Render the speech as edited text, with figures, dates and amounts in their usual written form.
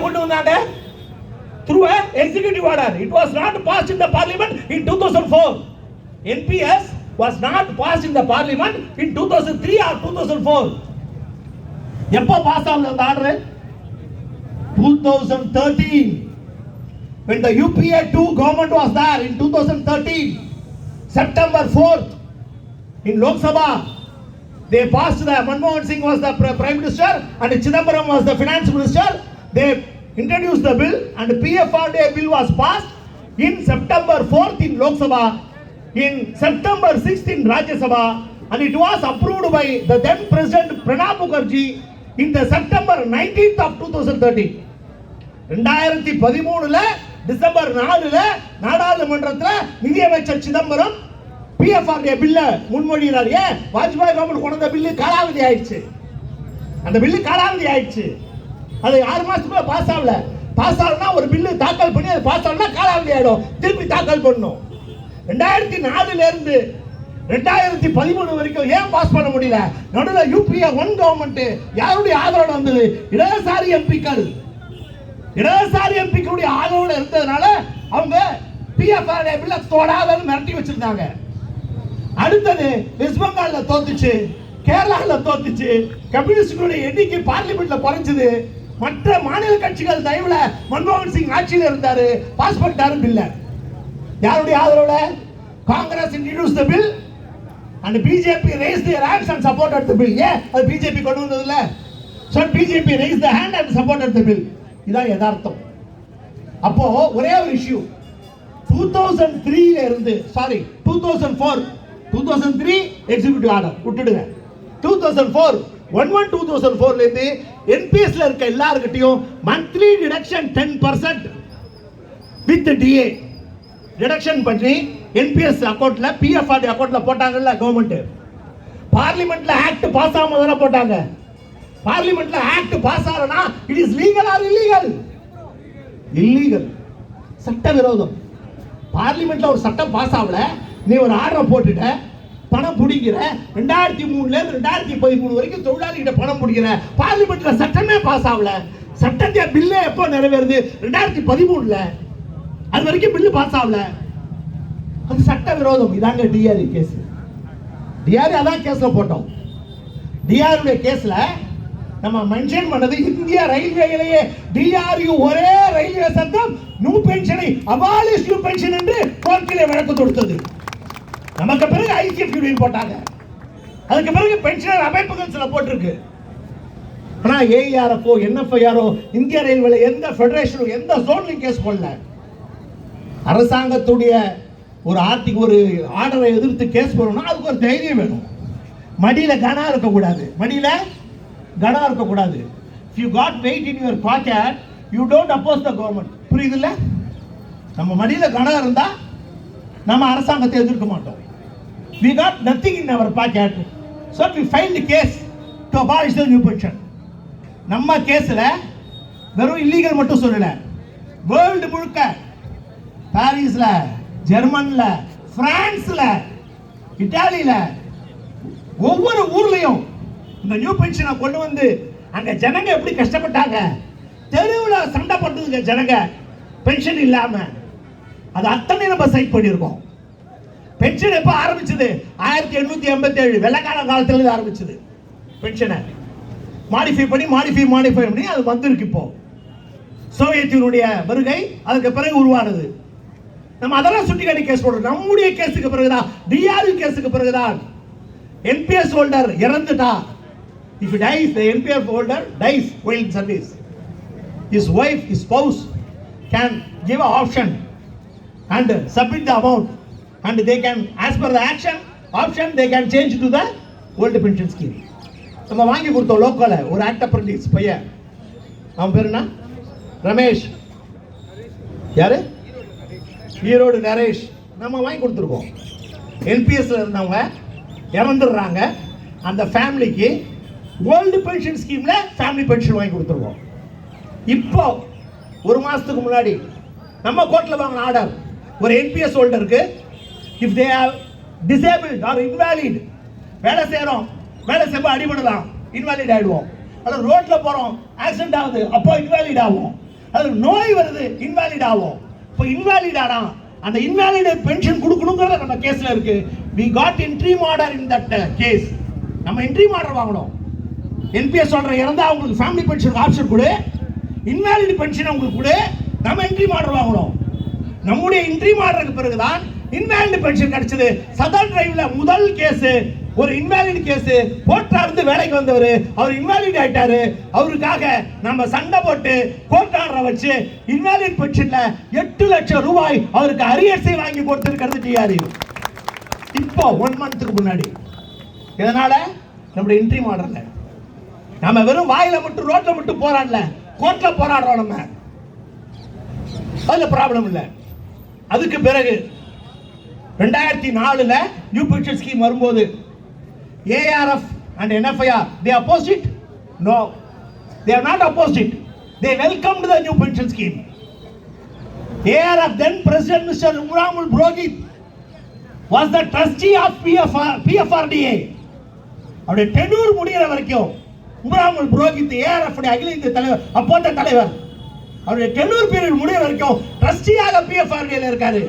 கொண்டு வந்தாங்க through an executive order. It was not passed in the parliament in 2004. NPS was not passed in the parliament in 2003 or 2004. எப்போ pass ஆகுது அந்த order? 2013. When the UPA 2 government was there in 2013, September 4th, in Lok Sabha, they passed the Manmohan Singh was the Prime Minister and Chidambaram was the Finance Minister. They introduced the bill and the PFRDA bill was passed in September 4th in Lok Sabha, in September 6th in Rajya Sabha, and it was approved by the then President Pranab Mukherjee in the September 19th of 2013. 2013ல December 4ல நாடாளுமன்றத்துல நிதியமைச்சர் Chidambaram PFRDA பில்ல முன்மொழிகிறார். ஏன்? Vajpayee government கொண்டு வந்த bill காலாவதி ஆயிடுச்சு. அந்த bill காலாவதி ஆயிடுச்சு. அது 6 மாசத்துக்குள்ள பாஸ் ஆகல. பாஸ் ஆகலனா ஒரு பில்லு தாக்கல் பண்ணி அது பாஸ் ஆகலனா காலாவதி ஆயிடும். திருப்பி தாக்கல் பண்ணணும். 2004ல இருந்து 2013 வரைக்கும் ஏன் பாஸ் பண்ண முடியல? நடுவுல UPA 1 கவர்மெண்ட் யாருடைய ஆதரவோட வந்தது? இடதுசாரி எம்பிக்கள். இடதுசாரி எம்பிக்களுடைய ஆதரவோட இருந்ததனால அவங்க PFRDA பில்ல தொடாதன்னு மிரட்டி வச்சிருந்தாங்க. அடுத்தது வெஸ்ட் பெங்கால்ல தோத்துச்சு, கேரளால தோத்துச்சு, கம்யூனிஸ்டுடைய எண்ணிக்கை பார்லிமெண்ட்ல குறைஞ்சது. மற்ற மாநில கட்சிகள் தயவுல மன்மோகன் சிங் ஆட்சியில் இருந்தாரு, பாஸ் பண்ணிட்டாரு பில்ல. யாருடைய ஆதரவுல? Congress introduced the bill and BJP raised their hands and supported the bill. ஏன்? அது BJP கொண்டு வந்தது இல்ல. So BJP raised the hand and supported the bill. இதான் யதார்த்தம். அப்போ ஒரே ஒரு இஷ்யூ 2003ல இருந்து 2003 எக்ஸிக்யூட்டிவ் ஆர்டர் விட்டுடுங்க. 2004 2004ல இருந்து NPSல இருக்க எல்லார்கிட்டயும் monthly deduction 10% with DA deduction பண்ணி NPS அக்கவுண்ட்ல PFRDA அக்கவுண்ட்ல போட்டாங்கல்ல கவர்மெண்ட். பார்லிமெண்ட்ல ஆக்ட் பாஸ் ஆகாம தான போட்டாங்க. பார்லிமெண்ட்ல ஆக்ட் பாஸ் ஆகலனா it is legal or illegal? Illegal, சட்டவிரோதம். பார்லிமெண்ட்ல ஒரு சட்டம் பாஸ் ஆகல, நீ ஒரு ஆர்டர் போட்டுட்ட, பணம் பிடிக்கிற. 2003ல இருந்து 2013 வரைக்கும் தொழிலாளி கிட்ட பணம் பிடிக்கிற. பார்லிமெண்ட்ல சட்டமே பாஸ் ஆகல. சட்டத்தை பில்லே எப்போ நிறைவேறுது? 2013ல. அது வரைக்கும் பில்லு பாஸ் ஆகல. அது சட்டவிரோதம். இதாங்க டிஆர்இ கேஸ். டிஆர்இ அதான் கேஸ்ல போட்டோம். டிஆர்இ கேஸ்ல நம்ம மென்ஷன் பண்ணது இந்திய ரயில்வேயிலேயே டிஆர்இ ஒரே ரயில்வே சட்டம் நியூ பென்ஷனை அபாலிஷ் நியூ பென்ஷன் என்று கோர்ட்டிலே வழக்கு தொடுத்தது. நமக்கு பிறகு ஐசிஎஃப் யூனியன் போட்டாங்க. அதுக்கு பிறகு பென்ஷனர் அமைப்புகள் சில போட்டிருக்கு. ஆனா ஏஆர்எஃப்ஓ என்எஃப்ஐஆரோ இந்திய ரயில்வே எந்த ஃபெடரேஷனோ எந்த ஜோன்லையும் கேஸ் போடல. அரசாங்கத்துடைய ஒரு ஒரு ஆர்டரை எதிர்த்து கேஸ் போடணும்னா அதுக்கு ஒரு தைரியம் வேணும். மடியில கனா இருக்கக்கூடாது. மடியில கனா இருக்கக்கூடாது. If you got weight in your pocket, you don't oppose the government. புரியுதுல்ல? நம்ம மடியில கனா இருந்தா நம்ம அரசாங்கத்தை எதிர்க்க மாட்டோம். We got nothing in our pocket, so we filed the case to abolish the new pension. நம்ம கேஸ்ல வெறும் இல்லீகல் மட்டும் சொல்லல, வேர்ல்டு முழுக்க பாரிஸ்ல, ஜெர்மன்ல, பிரான்ஸ்ல, இத்தாலியில ஒவ்வொரு ஊர்லயும் இந்த நியூ பென்ஷனை கொண்டு வந்து அங்க ஜனங்க எப்படி கஷ்டப்பட்டாங்க, தெருவில் சண்டை போட்டதுங்க ஜனங்க பென்ஷன் இல்லாம. அது அத்தனை நம்ம சைட் பண்ணியிருக்கோம். பென்ஷன் எப்போ ஆரம்பிச்சது? 1887 வெள்ளக்கால காலத்துல ஆரம்பிச்சது. பென்ஷனை மாடிஃபை பண்ணி அது வந்திருக்கு. இப்போ சோவியத் யூனியனுடைய வருகை அதுக்கு பிறகு உருவானது. நம்ம அதெல்லாம் சுட்டிக்காட்டி கேஸ் போடுறோம். நம்முடைய கேஸுக்கு பிறகுதான், டிஆர்இ கேஸுக்கு பிறகுதான் NPS holder இறந்துட்டா, if he dies, the NPS holder dies while in service, his wife, his spouse can give an option and submit the amount, and they can, as per the option they can change to the old pension scheme. நம்ம வாங்கி கொடுத்தோம் லோக்கல்ல ஒரு act apprentice பையன், அவன் பேர் என்ன? ரமேஷ். யாரு? ஈரோடு நரேஷ். நம்ம வாங்கி கொடுத்துருக்கோம். NPSல இருந்தவங்க இறந்துடுறாங்க, அந்த ஃபேமிலிக்கு ஓல்டு பென்ஷன் ஸ்கீம்ல ஃபேமிலி பென்ஷன் வாங்கி கொடுத்துருவோம். இப்போ ஒரு மாசத்துக்கு முன்னாடி நம்ம கோர்ட்ல வாங்கின ஆர்டர், ஒரு NPS ஹோல்டருக்கு if they are disabled or invalid, வேலை செய்யறோம், வேலை செய்ய அடிபடலாம், இன்வாலிட் ஆயிடுவோம். அல்லது ரோட்ல போறோம் ஆக்சிடென்ட் ஆகுது, அப்போ இன்வாலிட் ஆகும். அது நோய் வருது, இன்வாலிட் ஆகும். இப்போ இன்வாலிட் ஆனா அந்த இன்வாலிட் பென்ஷன் கொடுக்கணுங்கிறது நம்ம கேஸ்ல இருக்கு. we got interim order in that case. நம்ம இன்ட்ரீம் ஆர்டர் வாங்கணும். என்பிஎஸ் சொல்ற இறந்தா அவங்களுக்கு ஃபேமிலி பென்ஷன் ஆப்ஷன் கொடு, இன்வாலிட் பென்ஷன் அவங்களுக்கு கொடு, நம்ம இன்ட்ரீம் ஆர்டர் வாங்கணும். நம்முடைய இன்ட்ரீம் ஆர்டருக்கு பிறகுதான் இன்வாலிட் பென்ஷன் கிடைச்சது. சதர்ன் டிரைவ்ல முதல் கேஸ் ஒரு இன்வாலிட் கேஸ், கோர்ட்ல இருந்து வேலைக்கு வந்தவர், அவர் இன்வாலிட் ஆயிட்டாரு. அவருக்காக நம்ம சண்டை போட்டு கோர்ட் ஆர்டரை வச்சு இன்வாலிட் பென்ஷன்ல 8 லட்சம் ரூபாய் அவருக்கு அரியர்ஸை வாங்கி கொடுத்திருக்கிறது டிஆர்யூ. இப்போ 1 மந்த்துக்கு முன்னாடி. இதனால நம்முடைய இன்ட்ரீம் ஆர்டர்ல நம்ம வெறும் வாயில மட்டும் ரோட்ல மட்டும் போராடல, கோர்ட்ல போராடுறோம். நம்ம அதுல ப்ராப்ளம் இல்ல. அதுக்கு பிறகு 2004ல நியூ பென்ஷன் ஸ்கீம் வரும்போது ARF and NFIR they opposed it? No, they have not opposed it. They welcomed the new pension scheme. ARF then President Mr. Umramul Brohit was the trustee of PFRDA. அவருடைய tenure முடிகிற வரைக்கும் உம்ராமுல் Purohit ARF அகில இந்திய தலைவர், அப்போதைய தலைவர், அவருடைய tenure period முடிகிற வரைக்கும் ட்ரஸ்டியாக PFRDA இருக்காரு.